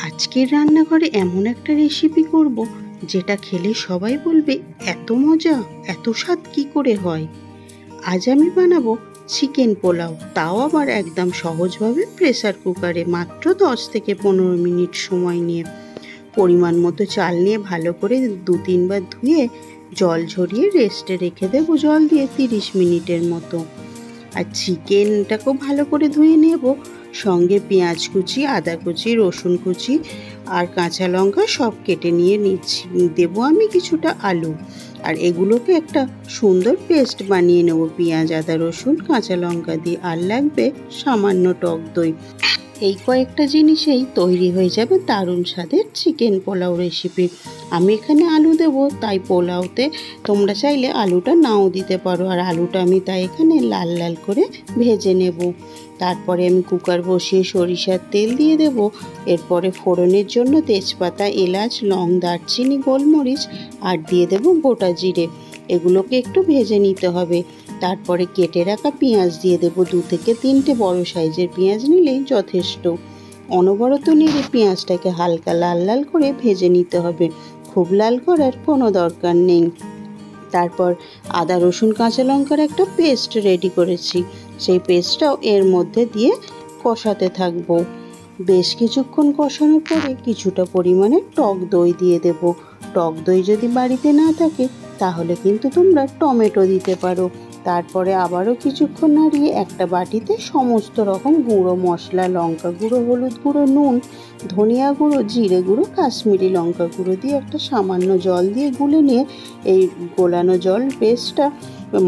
আজকের রান্নাঘরে এমন একটা রেসিপি করব যেটা খেলে সবাই বলবে এত মজা, এত স্বাদ কি করে হয়। আজ আমি বানাবো চিকেন পোলাও, তাও আবার একদম সহজভাবে প্রেসার কুকারে, মাত্র 10 থেকে 15 মিনিট সময় নিয়ে। পরিমাণ মতো চাল নিয়ে ভালো করে 2-3 বার ধুয়ে জল ঝরিয়ে রেস্টে রেখে দেবো জল দিয়ে 30 মিনিটের মতো। আর চিকেনটাকেও ভালো করে ধুয়ে নেব, সঙ্গে পেঁয়াজ কুচি, আদা কুচি, রসুন কুচি আর কাঁচা লঙ্কা সব কেটে নিয়ে নিচ্ছি। দেবো আমি কিছুটা আলু, আর এগুলোকে একটা সুন্দর পেস্ট বানিয়ে নেব পেঁয়াজ, আদা, রসুন, কাঁচা লঙ্কা দিয়ে। আর লাগবে সামান্য টক দই। এই কয়েকটা জিনিসেই তৈরি হয়ে যাবে দারুণ স্বাদের চিকেন পোলাও রেসিপি। আমি এখানে আলু দেব, তাই পোলাওতে তোমরা চাইলে আলুটা নাও দিতে পারো। আর আলুটা আমি তাই এখানে লাল লাল করে ভেজে নেব। তারপরে আমি কুকার বসিয়ে সরিষার তেল দিয়ে দেব। এরপরে ফোড়নের জন্য তেজপাতা, এলাচ, লং, দারচিনি, গোলমরিচ আর দিয়ে দেব গোটা জিরে। এগুলোকে একটু ভেজে নিতে হবে। তারপরে কেটে রাখা পেঁয়াজ দিয়ে দেবো, 2 থেকে 3টে বড় সাইজের পেঁয়াজ নিলেই যথেষ্ট। অনবরত নেড়ে পেঁয়াজটাকে হালকা লাল লাল করে ভেজে নিতে হবে, খুব লাল করার কোনো দরকার নেই। তারপর আদা, রসুন, কাঁচা লঙ্কার একটা পেস্ট রেডি করেছি, সেই পেস্টটাও এর মধ্যে দিয়ে কষাতে থাকবো। বেশ কিছুক্ষণ কষানোর পরে কিছুটা পরিমাণে টক দই দিয়ে দেব। টক দই যদি বাড়িতে না থাকে তাহলে কিন্তু তোমরা টমেটো দিতে পারো। তারপরে আবারও কিছুক্ষণ নাড়িয়ে একটা বাটিতে সমস্ত রকম গুঁড়ো মশলা, লঙ্কা গুঁড়ো, হলুদ গুঁড়ো, নুন, ধনিয়া গুঁড়ো, জিরে গুঁড়ো, কাশ্মীরি লঙ্কা গুঁড়ো দিয়ে একটা সামান্য জল দিয়ে গুলে নিয়ে এই গোলানো জল পেস্টটা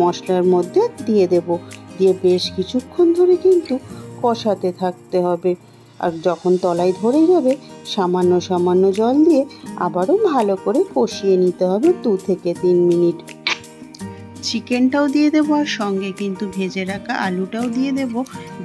মশলার মধ্যে দিয়ে দেব। দিয়ে বেশ কিছুক্ষণ ধরে কিন্তু কষাতে থাকতে হবে। আর যখন তলায় ধরে যাবে সামান্য সামান্য জল দিয়ে আবারও ভালো করে কষিয়ে নিতে হবে 2 থেকে 3 মিনিট। চিকেনটাও দিয়ে দেবো, আর সঙ্গে কিন্তু ভেজে রাখা আলুটাও দিয়ে দেব।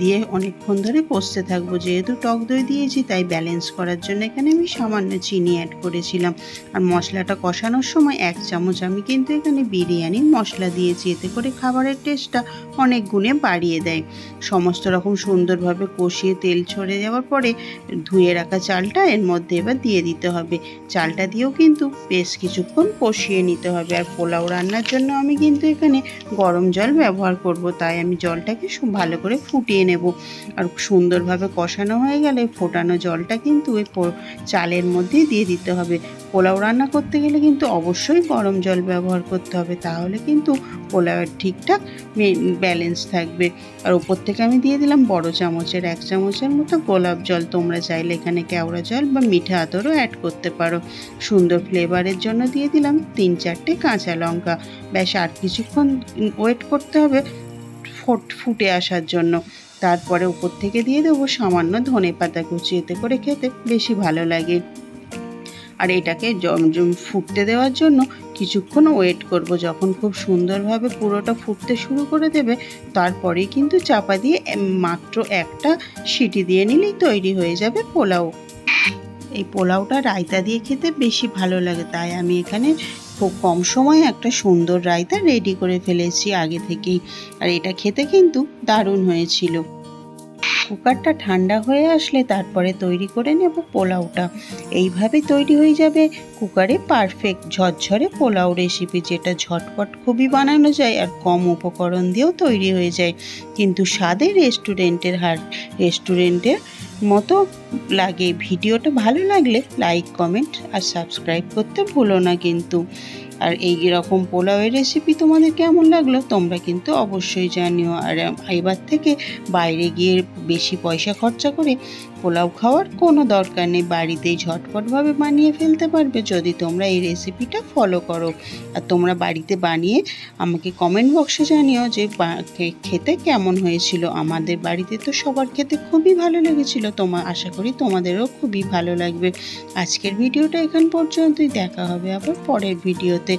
দিয়ে অনেকক্ষণ ধরে কষতে থাকবো। যেহেতু টক দই দিয়েছি তাই ব্যালেন্স করার জন্য এখানে আমি সামান্য চিনি অ্যাড করেছিলাম। আর মশলাটা কষানোর সময় 1 চামচ আমি কিন্তু এখানে বিরিয়ানির মশলা দিয়েছি, এতে করে খাবারের টেস্টটা অনেক গুণে বাড়িয়ে দেয়। সমস্ত রকম সুন্দরভাবে কষিয়ে তেল ছড়ে যাওয়ার পরে ধুয়ে রাখা চালটা এর মধ্যে এবার দিয়ে দিতে হবে। চালটা দিয়েও কিন্তু বেশ কিছুক্ষণ কষিয়ে নিতে হবে। আর পোলাও রান্নার জন্য আমি কিন্তু এখানে গরম জল ব্যবহার করব, তাই আমি জলটাকে ভালো করে ফুটিয়ে নেব। আর সুন্দরভাবে কষানো হয়ে গেলে ফোটানো জলটা কিন্তু ওই চালের মধ্যেই দিয়ে দিতে হবে। পোলাও রান্না করতে গেলে কিন্তু অবশ্যই গরম জল ব্যবহার করতে হবে, তাহলে কিন্তু পোলাওয়ের ঠিকঠাক ব্যালেন্স থাকবে। আর ওপর থেকে আমি দিয়ে দিলাম বড় চামচের 1 চামচের মতো গোলাপ জল। তোমরা চাইলে এখানে কেওড়া জল বা মিঠা আতরও অ্যাড করতে পারো। সুন্দর ফ্লেভারের জন্য দিয়ে দিলাম 3-4টে কাঁচা লঙ্কা। ব্যাস আর কিছুক্ষণ ওয়েট করতে হবে ফুটে আসার জন্য। তারপরে উপর থেকে দিয়ে দেবো সামান্য ধনেপাতা কুচি, এতে করে খেতে বেশি ভালো লাগে। আর এটাকে ফুটতে দেওয়ার জন্য কিছুক্ষণ ওয়েট করব। যখন খুব সুন্দরভাবে পুরোটা ফুটতে শুরু করে দেবে তারপরেই কিন্তু চাপা দিয়ে মাত্র একটা সিটি দিয়ে নিলেই তৈরি হয়ে যাবে পোলাও। এই পোলাওটা রায়তা দিয়ে খেতে বেশি ভালো লাগে, তাই আমি এখানে খুব কম সময়ে একটা সুন্দর রায়তা রেডি করে ফেলেছি আগে থেকেই। আর এটা খেতে কিন্তু দারুণ হয়েছিল। কুকারটা ঠান্ডা হয়ে আসলে তারপরে তৈরি করে নেব পোলাওটা। এইভাবে তৈরি হয়ে যাবে কুকারে পারফেক্ট ঝরঝরে পোলাও রেসিপি, যেটা ঝটপট খুবই বানানো যায় আর কম উপকরণ দিয়েও তৈরি হয়ে যায়, কিন্তু স্বাদে রেস্টুরেন্টের মতো লাগে। ভিডিওটা ভালো লাগলে লাইক, কমেন্ট আর সাবস্ক্রাইব করতে ভুলো না কিন্তু। আর এই রকম পোলাওয়ের রেসিপি তোমাদের কেমন লাগলো তোমরা কিন্তু অবশ্যই জানিও। আর এবার থেকে বাইরে গিয়ে বেশি পয়সা খরচা করে পোলাও খাওয়ার কোনো দরকার নেই, বাড়িতেই ঝটপটভাবে বানিয়ে ফেলতে পারবে যদি তোমরা এই রেসিপিটা ফলো করো। আর তোমরা বাড়িতে বানিয়ে আমাকে কমেন্ট বক্সে জানিও যে খেতে কেমন হয়েছিল। আমাদের বাড়িতে তো সবার খেতে খুবই ভালো লেগেছিল, আশা করি তোমাদেরও খুবই ভালো লাগবে। আজকের ভিডিওটা এখান পর্যন্তই, দেখা হবে আবার পরের ভিডিওতে।